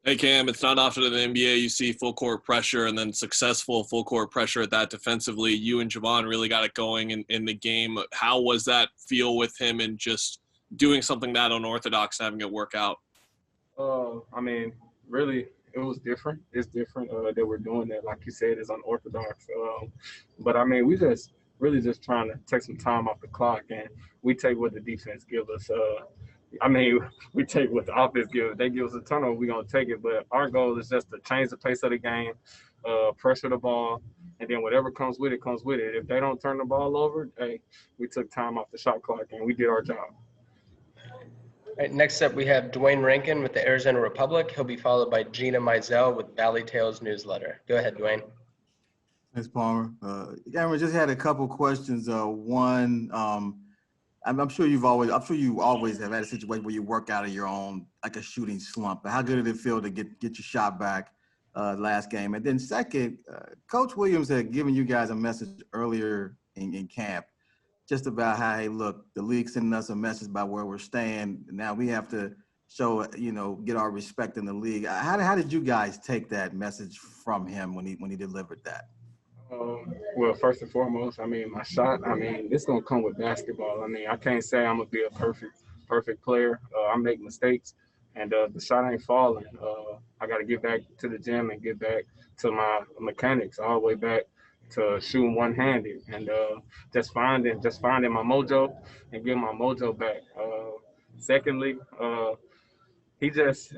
Hey Cam, it's not often in the NBA you see full court pressure and then successful full court pressure at that defensively. You and Javon really got it going in the game. How was that feel with him and just doing something that unorthodox and having it work out? I mean, really, it was different. It's different that we're doing that. Like you said, it's unorthodox. But I mean, we just really just trying to take some time off the clock, and we take what the defense give us. I mean, we take what the offense gives. If they give us a turnover, we're gonna take it. But our goal is just to change the pace of the game, pressure the ball, and then whatever comes with it comes with it. If they don't turn the ball over, hey, we took time off the shot clock and we did our job. All right, next up, we have Dwayne Rankin with the Arizona Republic. He'll be followed by Gina Mizell with Valley Tales Newsletter. Go ahead, Dwayne. Thanks, Palmer. Cameron, just had a couple questions. One, I'm sure you always have had a situation where you work out of your own, like a shooting slump. But how good did it feel to get your shot back last game? And then second, Coach Williams had given you guys a message earlier in camp, just about how, hey, look, the league's sending us a message about where we're staying. Now we have to show, get our respect in the league. How did you guys take that message from him when he delivered that? Well, first and foremost, I mean, my shot, it's going to come with basketball. I mean, I can't say I'm going to be a perfect player. I make mistakes, and the shot ain't falling. I got to get back to the gym and get back to my mechanics, all the way back to shooting one-handed, and just finding my mojo and getting my mojo back. Secondly, he just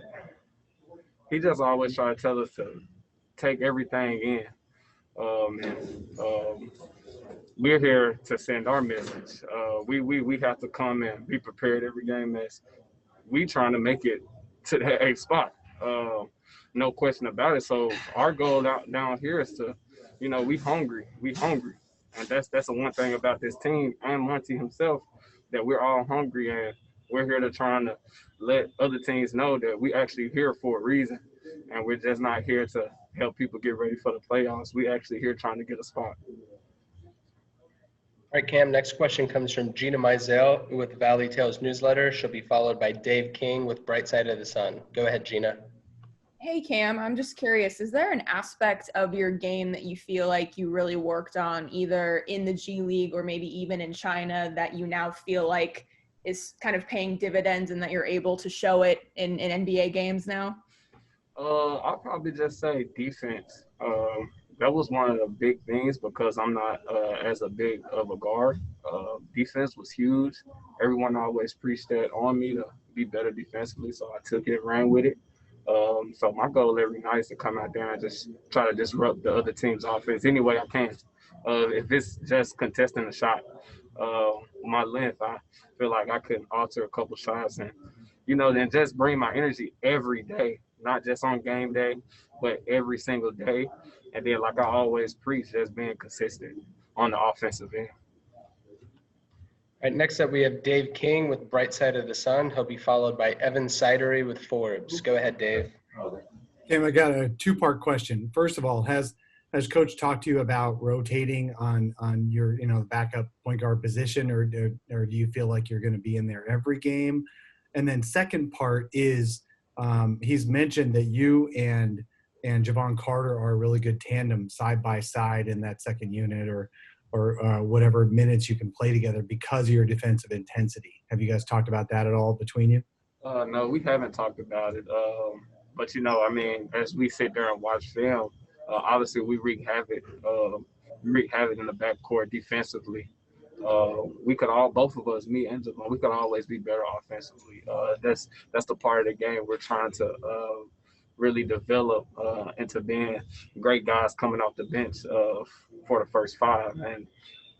always try to tell us to take everything in. We're here to send our message. We have to come and be prepared every game as we trying to make it to that eighth spot. No question about it. So our goal down here is to, we hungry, and that's the one thing about this team and Monty himself, that we're all hungry, and we're here to trying to let other teams know that we actually here for a reason, and we're just not here to help people get ready for the playoffs. We actually here trying to get a spot. All right, Cam, next question comes from Gina Mizell with Valley Tales Newsletter. She'll be followed by Dave King with Bright Side of the Sun. Go ahead, Gina. Hey, Cam, I'm just curious, is there an aspect of your game that you feel like you really worked on either in the G League or maybe even in China that you now feel like is kind of paying dividends and that you're able to show it in NBA games now? I'll probably just say defense. That was one of the big things because I'm not as a big of a guard. Defense was huge. Everyone always preached that on me to be better defensively, so I took it, ran with it. So my goal every night is to come out there and just try to disrupt the other team's offense any way I can. If it's just contesting a shot, my length, I feel like I could alter a couple shots and, then just bring my energy every day, not just on game day, but every single day. And then, like I always preach, just being consistent on the offensive end. All right, next up we have Dave King with Bright Side of the Sun. He'll be followed by Evan Sidery with Forbes. Go ahead, Dave. Cam, I got a two-part question. First of all, has Coach talked to you about rotating on your backup point guard position, or do you feel like you're going to be in there every game? And then second part is he's mentioned that you and Javon Carter are a really good tandem side by side in that second unit or whatever minutes you can play together because of your defensive intensity. Have you guys talked about that at all between you? No, we haven't talked about it. But, as we sit there and watch film, obviously we wreak havoc in the backcourt defensively. We could both of us, me and Javon, we could always be better offensively. That's the part of the game we're trying to really develop into being great guys coming off the bench for the first five. And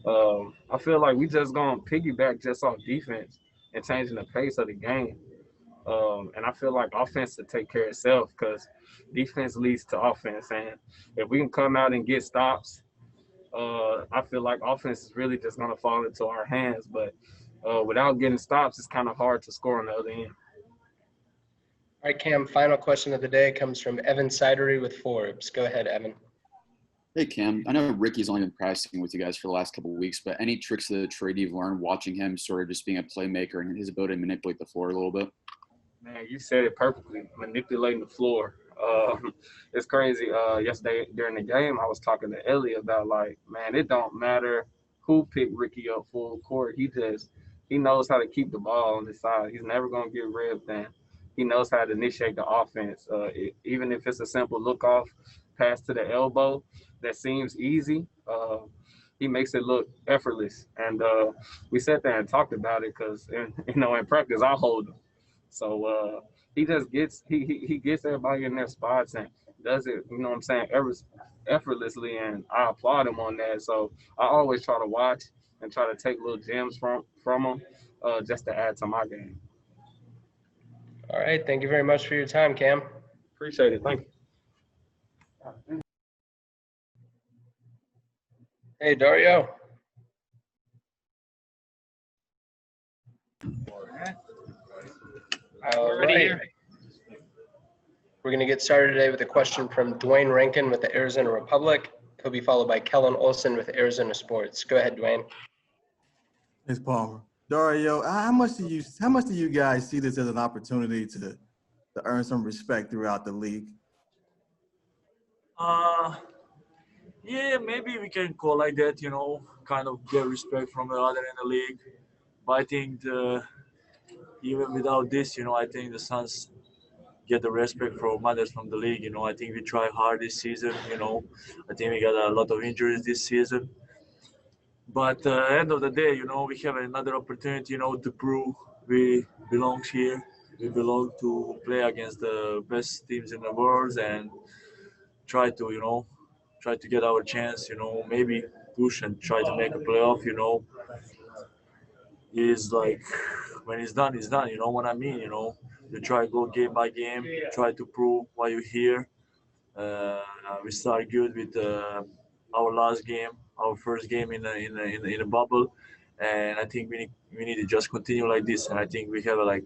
I feel like we just going to piggyback just off defense and changing the pace of the game. And I feel like offense to take care of itself because defense leads to offense. And if we can come out and get stops, I feel like offense is really just going to fall into our hands. But without getting stops, it's kind of hard to score on the other end. All right, Cam, final question of the day comes from Evan Sidery with Forbes. Go ahead, Evan. Hey, Cam. I know Ricky's only been practicing with you guys for the last couple of weeks, but any tricks of the trade you've learned watching him sort of just being a playmaker and his ability to manipulate the floor a little bit? Man, you said it perfectly. Manipulating the floor. It's crazy. Yesterday during the game, I was talking to Ellie about like, man, it don't matter who picked Ricky up full court. He knows how to keep the ball on his side. He's never gonna get ripped, and he knows how to initiate the offense. Even if it's a simple look off pass to the elbow that seems easy, he makes it look effortless. And we sat there and talked about it because in practice I hold him. So he just he gets everybody in their spots and does it, you know what I'm saying, effortlessly, and I applaud him on that. So I always try to watch and try to take little gems from him, just to add to my game. All right. Thank you very much for your time, Cam. Appreciate it. Thank you. Hey, Dario. All right. We're going to get started today with a question from Dwayne Rankin with the Arizona Republic. He'll be followed by Kellen Olson with Arizona Sports. Go ahead, Dwayne. Thanks, Palmer. Dario, how much do you guys see this as an opportunity to earn some respect throughout the league? Yeah, maybe we can call like that, kind of get respect from the other in the league. But I think even without this, I think the Suns get the respect from others from the league. I think we try hard this season. I think we got a lot of injuries this season. But end of the day, we have another opportunity, to prove we belong here. We belong to play against the best teams in the world and try to get our chance, maybe push and try to make a playoff, is like when it's done, it's done. You know what I mean? You try to go game by game, try to prove why you're here. We start good with our last game, our first game in a bubble, and I think we need to just continue like this. And I think we have like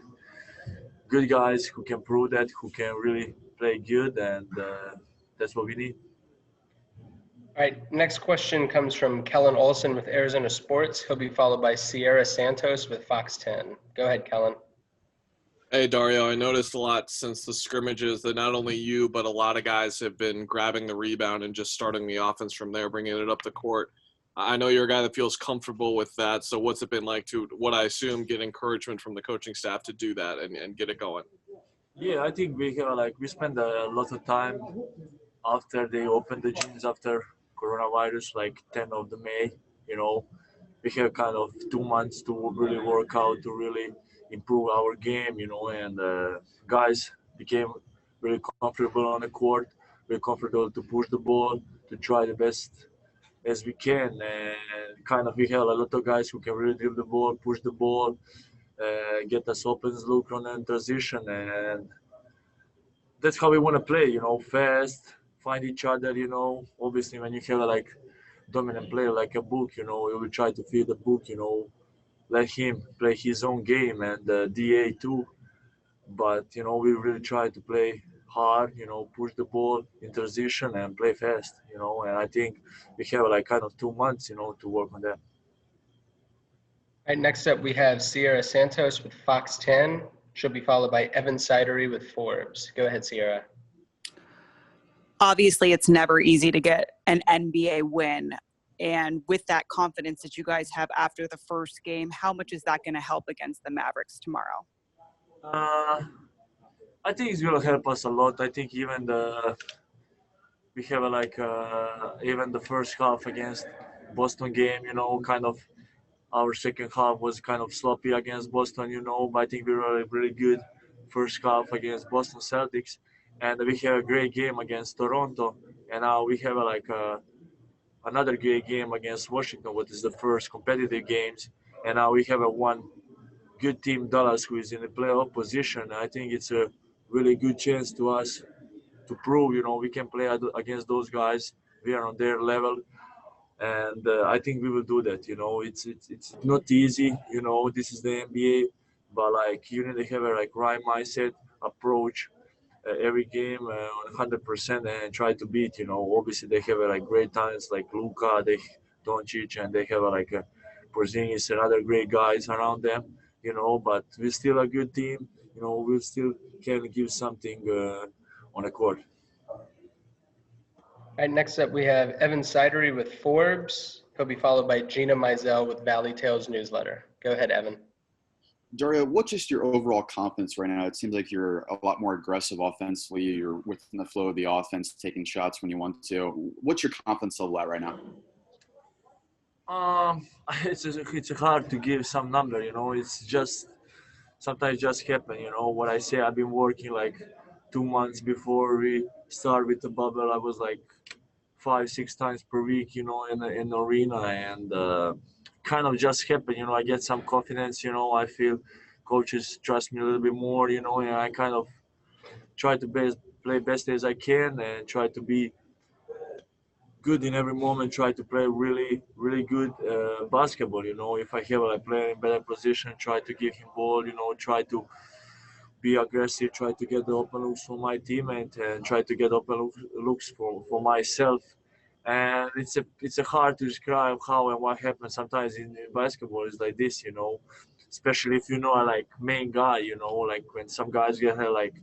good guys who can prove that, who can really play good, and that's what we need. All right. Next question comes from Kellen Olson with Arizona Sports. He'll be followed by Sierra Santos with Fox 10. Go ahead, Kellen. Hey, Dario, I noticed a lot since the scrimmages that not only you, but a lot of guys have been grabbing the rebound and just starting the offense from there, bringing it up the court. I know you're a guy that feels comfortable with that. So what's it been like to, what I assume, get encouragement from the coaching staff to do that and get it going? Yeah, I think we spend a lot of time after they opened the gyms after coronavirus, like 10th of the May. We have kind of 2 months to really work out, to really improve our game, and guys became really comfortable on the court, really comfortable to push the ball, to try the best as we can, and kind of we have a lot of guys who can really dribble the ball, push the ball, get us open look on the transition, and that's how we want to play, fast, find each other, obviously when you have like dominant player like a book, we will try to feed the book, let him play his own game, and DA too. But we really try to play hard, push the ball in transition and play fast, and I think we have like kind of 2 months, to work on that. All right, next up we have Sierra Santos with Fox 10. She'll be followed by Evan Sidery with Forbes. Go ahead, Sierra. Obviously, it's never easy to get an NBA win. And with that confidence that you guys have after the first game, how much is that going to help against the Mavericks tomorrow? I think it's going to help us a lot. I think even we have even the first half against Boston game, kind of our second half was kind of sloppy against Boston, but I think we were a really good first half against Boston Celtics, and we have a great game against Toronto, and now we have another great game against Washington, which is the first competitive games, and now we have one good team, Dallas, who is in the playoff position. I think it's a really good chance to us to prove, we can play against those guys. We are on their level. And I think we will do that. It's not easy. This is the NBA, but like you need to have a right mindset, approach every game 100% and try to beat. Obviously they have great talents like Luka, they Doncic, and they have Porzingis and other great guys around them. But we're still a good team. you know, we still can give something on the court. All right, next up we have Evan Sidery with Forbes. He'll be followed by Gina Mizell with Valley Tales Newsletter. Go ahead, Evan. Dario, what's just your overall confidence right now? It seems like you're a lot more aggressive offensively. You're within the flow of the offense, taking shots when you want to. What's your confidence level at right now? It's hard to give some number, you know. It's just sometimes just happen, you know. What I say, I've been working like 2 months before we start with the bubble. I was like 5-6 times per week, you know, in the arena, and kind of just happen, you know. I get some confidence, you know. I feel coaches trust me a little bit more, you know, and I kind of try to play best as I can and try to be good in every moment, try to play really, really good basketball, you know. If I have a player in better position, try to give him ball, you know, try to be aggressive, try to get the open looks for my teammate and try to get open looks for myself. And it's a hard to describe how and what happens sometimes in basketball is like this, you know, especially if you know a like main guy, you know, like when some guys get like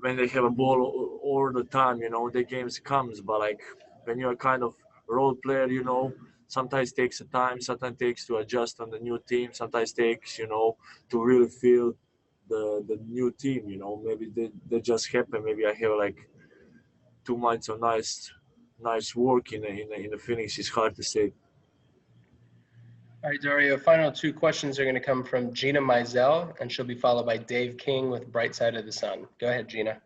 when they have a ball all the time, you know, the games comes, but like when you're kind of role player, you know, sometimes takes a time, sometimes takes to adjust on the new team, sometimes takes, you know, to really feel the new team, you know. Maybe they just happen. Maybe I have like 2 months of nice work in the Phoenix. It's hard to say. All right, Dario, final two questions are going to come from Gina Mizell, and she'll be followed by Dave King with Bright Side of the Sun. Go ahead, Gina.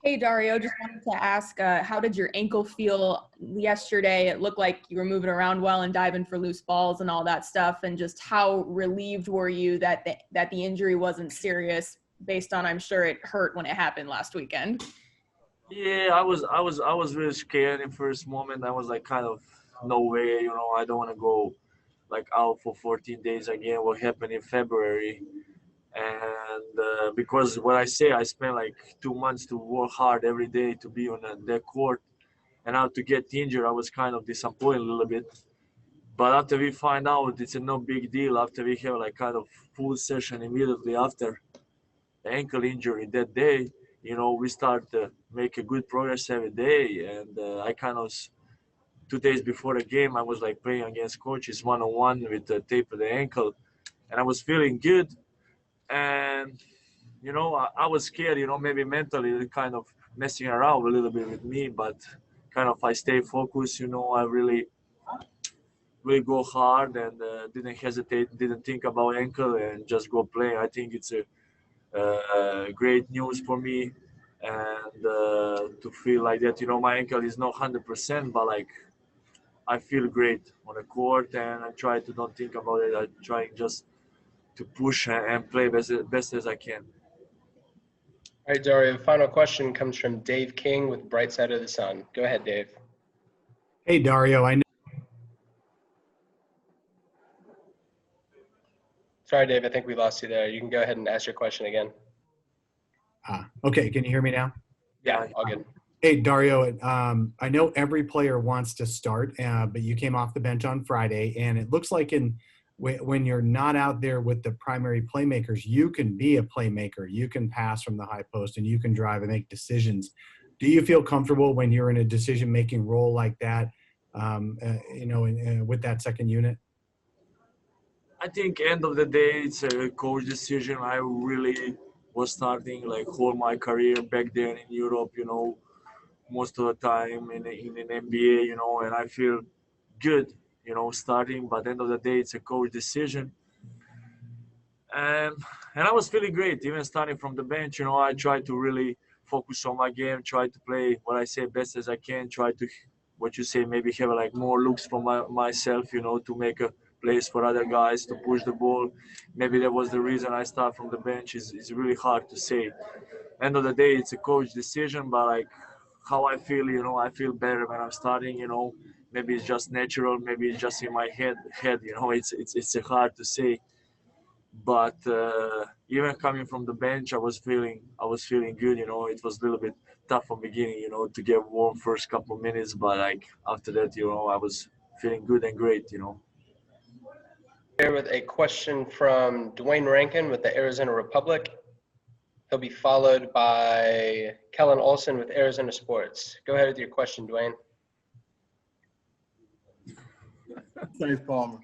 Hey, Dario, just wanted to ask, how did your ankle feel yesterday? It looked like you were moving around well and diving for loose balls and all that stuff. And just how relieved were you that the injury wasn't serious based on, I'm sure it hurt when it happened last weekend? Yeah, I was really scared in first moment. I was like kind of no way, you know, I don't want to go like out for 14 days again. What happened in February? And because what I say, I spent like 2 months to work hard every day to be on the court, and now to get injured, I was kind of disappointed a little bit. But after we find out it's a no big deal, after we have like kind of full session immediately after the ankle injury that day, you know, we start to make a good progress every day. And I kind of 2 days before the game, I was like playing against coaches one-on-one with the tape of the ankle, and I was feeling good. And you know, I was scared, you know, maybe mentally kind of messing around a little bit with me, but kind of I stay focused, you know. I really go hard and didn't hesitate, didn't think about ankle and just go play. I think it's a great news for me, and to feel like that, you know, my ankle is not 100%, but like I feel great on the court, and I try to don't think about it. I try just to push and play best as I can. All right, Dario, final question comes from Dave King with Bright Side of the Sun. Go ahead, Dave. Hey, Dario, I know. Sorry, Dave, I think we lost you there. You can go ahead and ask your question again. Okay, can you hear me now? Yeah, all good. Hey, Dario, I know every player wants to start, but you came off the bench on Friday, and it looks like when you're not out there with the primary playmakers, you can be a playmaker. You can pass from the high post, and you can drive and make decisions. Do you feel comfortable when you're in a decision-making role like that, you know, with that second unit? I think end of the day, it's a coach decision. I really was starting like whole my career back there in Europe, you know, most of the time in an NBA, you know, and I feel good, you know, starting. But end of the day, it's a coach decision. And I was feeling great, even starting from the bench. You know, I try to really focus on my game, try to play what I say best as I can, try to, what you say, maybe have like more looks from myself, you know, to make a place for other guys to push the ball. Maybe that was the reason I start from the bench. Is really hard to say. End of the day, it's a coach decision, but like how I feel, you know, I feel better when I'm starting, you know. Maybe it's just natural, maybe it's just in my head, you know. It's hard to say. But even coming from the bench, I was feeling good, you know. It was a little bit tough from beginning, you know, to get warm first couple of minutes, but like after that, you know, I was feeling good and great, you know. Here with a question from Dwayne Rankin with the Arizona Republic. He'll be followed by Kellen Olson with Arizona Sports. Go ahead with your question, Dwayne. Thanks, Palmer.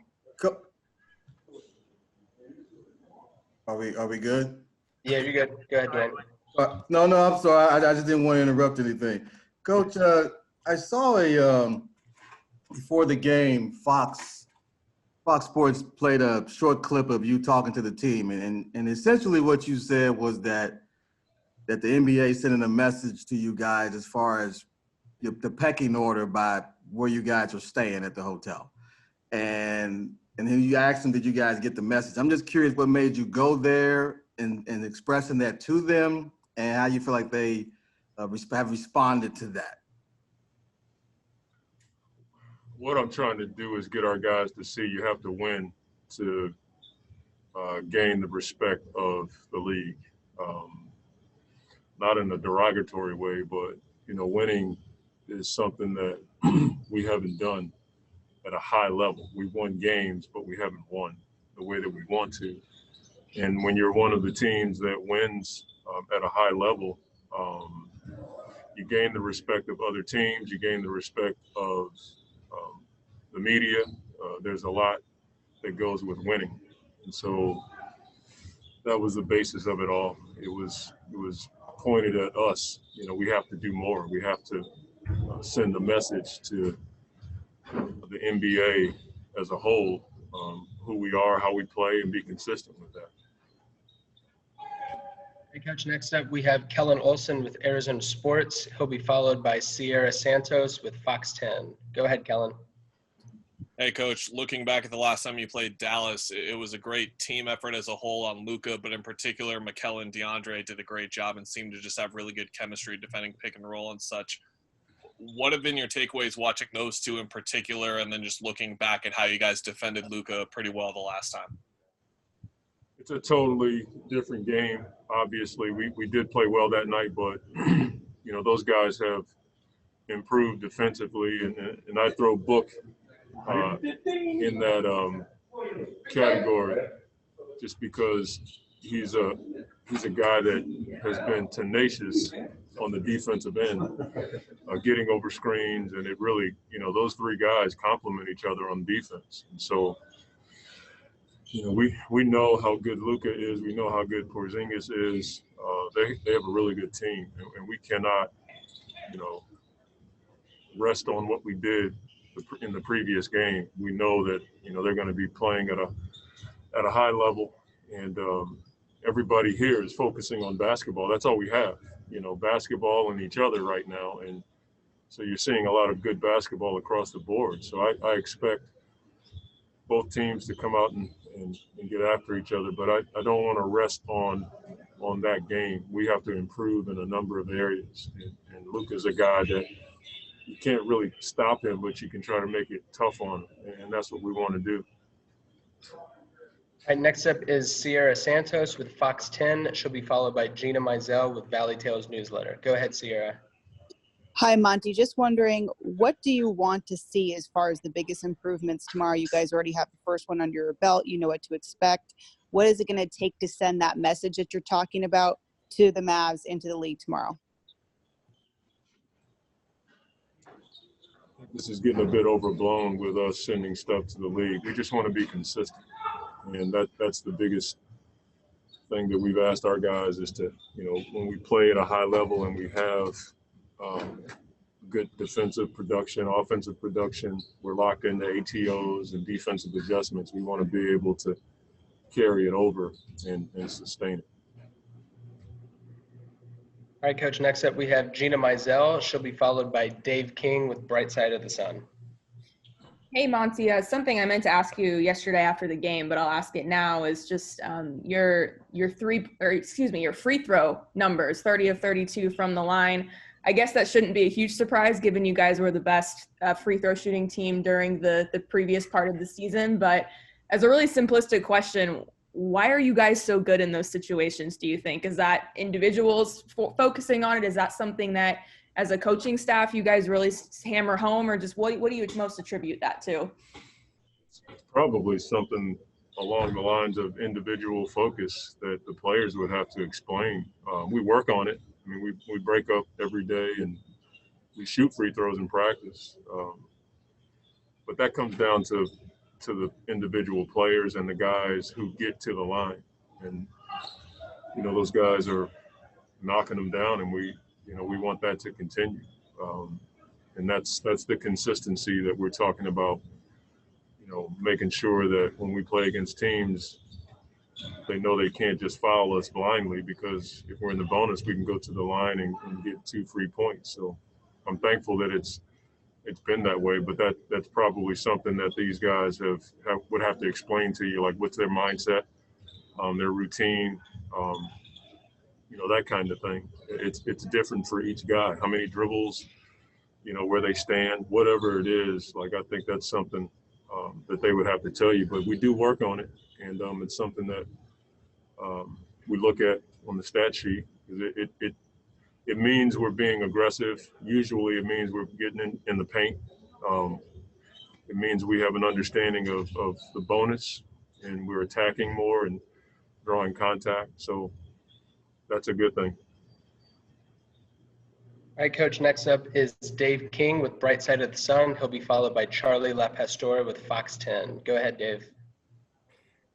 Are we good? Yeah, you're good. Go ahead, Dwayne. No, I'm sorry. I just didn't want to interrupt anything. Coach, I saw before the game, Fox Sports played a short clip of you talking to the team, and essentially what you said was that the NBA sending a message to you guys as far as the pecking order by where you guys are staying at the hotel. And then you asked them, did you guys get the message? I'm just curious what made you go there and expressing that to them, and how you feel like they have responded to that. What I'm trying to do is get our guys to see you have to win to gain the respect of the league. Not in a derogatory way, but, winning is something that we haven't done at a high level. We've won games, but we haven't won the way that we want to. And when you're one of the teams that wins at a high level, you gain the respect of other teams, you gain the respect of the media. There's a lot that goes with winning. And so that was the basis of it all. It was pointed at us. We have to do more. We have to send a message to the NBA as a whole, who we are, how we play, and be consistent with that. Hey, Coach, next up we have Kellen Olson with Arizona Sports. He'll be followed by Sierra Santos with Fox 10. Go ahead, Kellen. Hey, Coach, looking back at the last time you played Dallas, it was a great team effort as a whole on Luka, but in particular, Mikal and DeAndre did a great job and seemed to just have really good chemistry defending pick and roll and such. What have been your takeaways watching those two in particular, and then just looking back at how you guys defended Luka pretty well the last time? It's a totally different game. Obviously, we did play well that night, but, those guys have improved defensively, and I throw Book in that category just because he's a guy that has been tenacious on the defensive end, getting over screens, and it really, those three guys complement each other on defense. And so, we know how good Luka is. We know how good Porzingis is. They have a really good team, and we cannot, rest on what we did in the previous game. We know that they're going to be playing at a high level, and everybody here is focusing on basketball. That's all we have, basketball and each other right now. And so you're seeing a lot of good basketball across the board. So I expect both teams to come out and get after each other, but I don't want to rest on that game. We have to improve in a number of areas, and Luka's a guy that you can't really stop him, but you can try to make it tough on him, and that's what we want to do. All right, next up is Sierra Santos with Fox 10. She'll be followed by Gina Mizell with Valley Tales Newsletter. Go ahead, Sierra. Hi, Monty. Just wondering, what do you want to see as far as the biggest improvements tomorrow? You guys already have the first one under your belt. You know what to expect. What is it going to take to send that message that you're talking about to the Mavs and to the league tomorrow? This is getting a bit overblown with us sending stuff to the league. We just want to be consistent, and that's the biggest thing that we've asked our guys is to, when we play at a high level and we have good defensive production, offensive production, we're locked into ATOs and defensive adjustments. We want to be able to carry it over and sustain it. All right, Coach, next up we have Gina Mizell. She'll be followed by Dave King with Bright Side of the Sun. Hey, Monty, something I meant to ask you yesterday after the game, but I'll ask it now, is just your free throw numbers, 30 of 32 from the line. I guess that shouldn't be a huge surprise given you guys were the best free throw shooting team during the previous part of the season. But as a really simplistic question, why are you guys so good in those situations, do you think? Is that individuals focusing on it? Is that something that as a coaching staff you guys really hammer home, or just what do you most attribute that to? It's probably something along the lines of individual focus that the players would have to explain. We work on it. I mean, we break up every day and we shoot free throws in practice. But that comes down to the individual players and the guys who get to the line. And, you know, those guys are knocking them down, and we want that to continue. And that's the consistency that we're talking about, you know, making sure that when we play against teams, they know they can't just foul us blindly, because if we're in the bonus, we can go to the line and get 2 free points. So I'm thankful that it's been that way, but that's probably something that these guys would have to explain to you, like what's their mindset, their routine, you know, that kind of thing. It's different for each guy. How many dribbles, you know, where they stand, whatever it is. Like, I think that's something that they would have to tell you, but we do work on it, and it's something that we look at on the stat sheet. It means we're being aggressive. Usually it means we're getting in the paint. It means we have an understanding of the bonus, and we're attacking more and drawing contact. So that's a good thing. All right, Coach, next up is Dave King with Bright Side of the Sun. He'll be followed by Charlie LaPastora with Fox 10. Go ahead, Dave.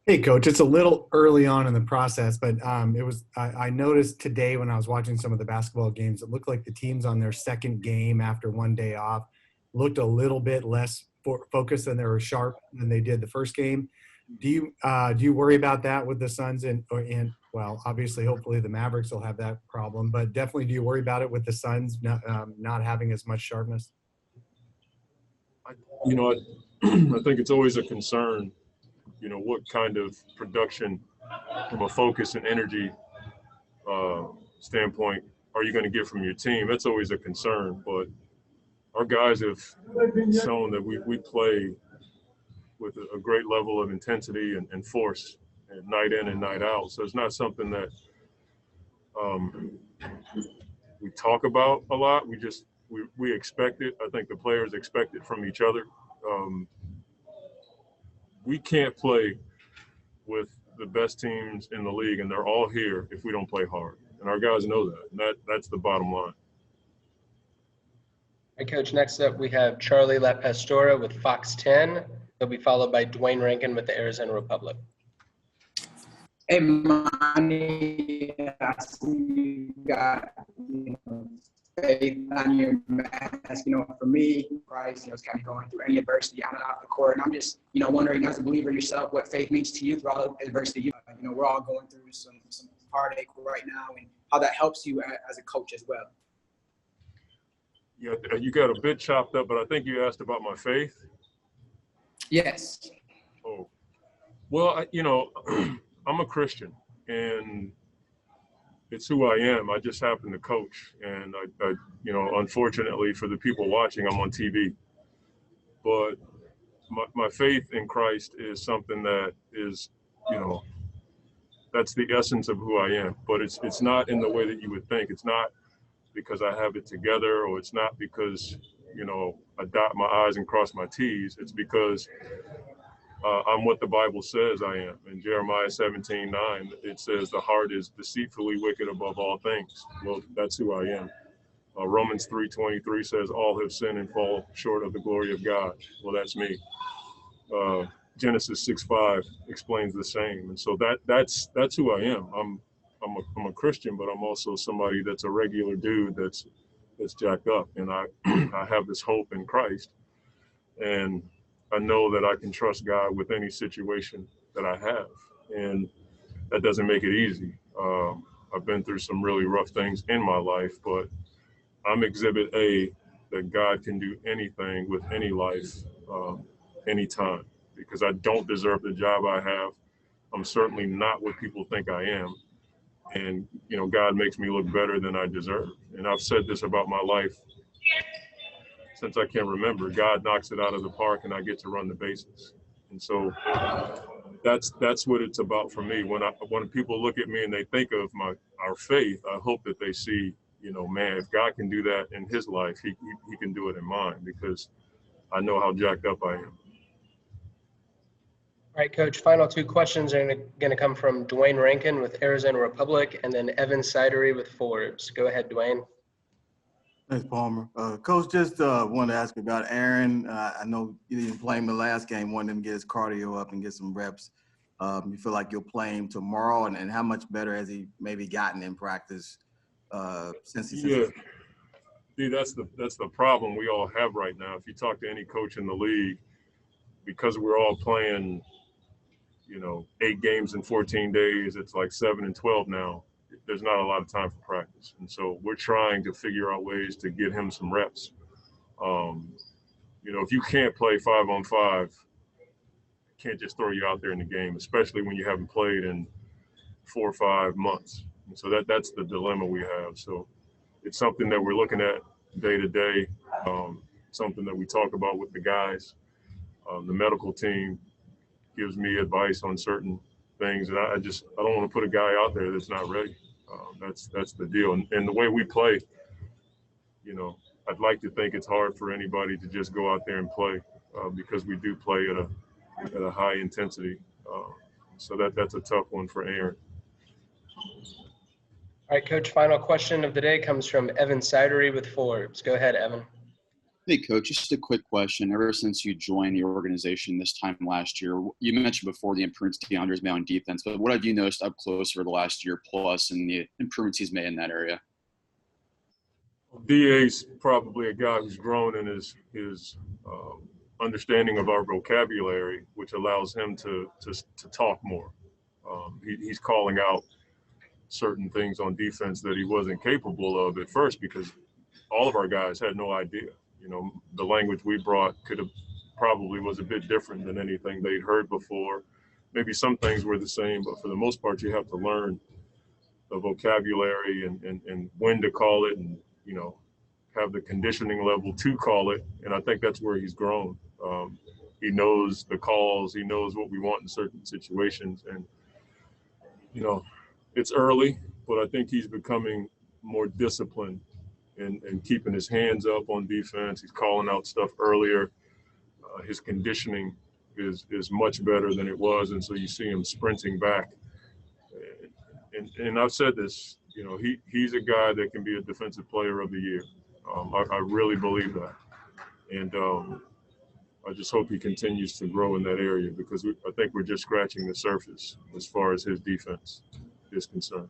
Hey, Coach, it's a little early on in the process, but I noticed today when I was watching some of the basketball games, it looked like the teams on their second game after one day off looked a little bit less focused than they were sharp than they did the first game. Do you worry about that with the Suns and well, obviously, hopefully the Mavericks will have that problem, but definitely, do you worry about it with the Suns not having as much sharpness? You know, I think it's always a concern, you know, what kind of production from a focus and energy standpoint are you going to get from your team? That's always a concern, but our guys have shown that we play with a great level of intensity and force, and night in and night out. So it's not something that we talk about a lot. We expect it. I think the players expect it from each other. We can't play with the best teams in the league, and they're all here, if we don't play hard. And our guys know that. And that's the bottom line. All right, Coach, next up we have Charlie LaPastora with Fox 10. He'll be followed by Dwayne Rankin with the Arizona Republic. Hey, Monty, I see you got, you know, faith on your mask. You know, for me, Bryce, you know, it's kind of going through any adversity on and off the court. And I'm just, you know, wondering, as a believer yourself, what faith means to you through all the adversity. You know, we're all going through some heartache right now, and how that helps you as a coach as well. Yeah, you got a bit chopped up, but I think you asked about my faith. Yes. Oh, well, you know, I'm a Christian, and it's who I am. I just happen to coach, and I you know, unfortunately for the people watching, I'm on TV. But my faith in Christ is something that is, you know, that's the essence of who I am. But it's not in the way that you would think. It's not because I have it together, or it's not because, you know, I dot my I's and cross my T's. It's because I'm what the Bible says I am. In Jeremiah 17:9, it says the heart is deceitfully wicked above all things. Well, that's who I am. Romans 3:23 says all have sinned and fall short of the glory of God. Well, that's me. Genesis 6:5 explains the same. And so that's who I am. I'm a Christian, but I'm also somebody that's a regular dude that's jacked up. And I have this hope in Christ. And I know that I can trust God with any situation that I have, and that doesn't make it easy. I've been through some really rough things in my life, but I'm exhibit A that God can do anything with any life, anytime, because I don't deserve the job I have. I'm certainly not what people think I am. And, you know, God makes me look better than I deserve. And I've said this about my life since I can remember. God knocks it out of the park, and I get to run the bases. And so that's what it's about for me. When people look at me and they think of our faith, I hope that they see, you know, man, if God can do that in his life, he can do it in mine, because I know how jacked up I am. All right, Coach, final two questions are going to come from Dwayne Rankin with Arizona Republic and then Evan Sidery with Forbes. Go ahead, Dwayne. Thanks, Palmer. Coach, just wanted to ask you about Aaron. I know you didn't play him the last game, wanted him to get his cardio up and get some reps. You feel like you'll play him tomorrow, and how much better has he maybe gotten in practice since he's See, that's the problem we all have right now. If you talk to any coach in the league, because we're all playing, 8 games in 14 days, it's like 7 and 12 now. There's not a lot of time for practice. And so we're trying to figure out ways to get him some reps. If you can't play 5-on-5, can't just throw you out there in the game, especially when you haven't played in 4 or 5 months. And so that's the dilemma we have. So it's something that we're looking at day to day, something that we talk about with the guys. The medical team gives me advice on certain things, and I don't want to put a guy out there that's not ready. That's the deal. And the way we play, I'd like to think it's hard for anybody to just go out there and play because we do play at a high intensity. So that's a tough one for Aaron. All right, Coach, final question of the day comes from Evan Sidery with Forbes. Go ahead, Evan. Hey, Coach, just a quick question. Ever since you joined the organization this time last year, you mentioned before the improvements DeAndre's made on defense, but what have you noticed up close over the last year plus and the improvements he's made in that area? DA's probably a guy who's grown in his understanding of our vocabulary, which allows him to talk more. He's calling out certain things on defense that he wasn't capable of at first because all of our guys had no idea. The language we brought probably was a bit different than anything they'd heard before. Maybe some things were the same, but for the most part, you have to learn the vocabulary and when to call it and, have the conditioning level to call it. And I think that's where he's grown. He knows the calls. He knows what we want in certain situations. And, it's early, but I think he's becoming more disciplined and keeping his hands up on defense. He's calling out stuff earlier. His conditioning is much better than it was, and so you see him sprinting back. And I've said this, he's a guy that can be a defensive player of the year. I really believe that, and I just hope he continues to grow in that area because I think we're just scratching the surface as far as his defense is concerned.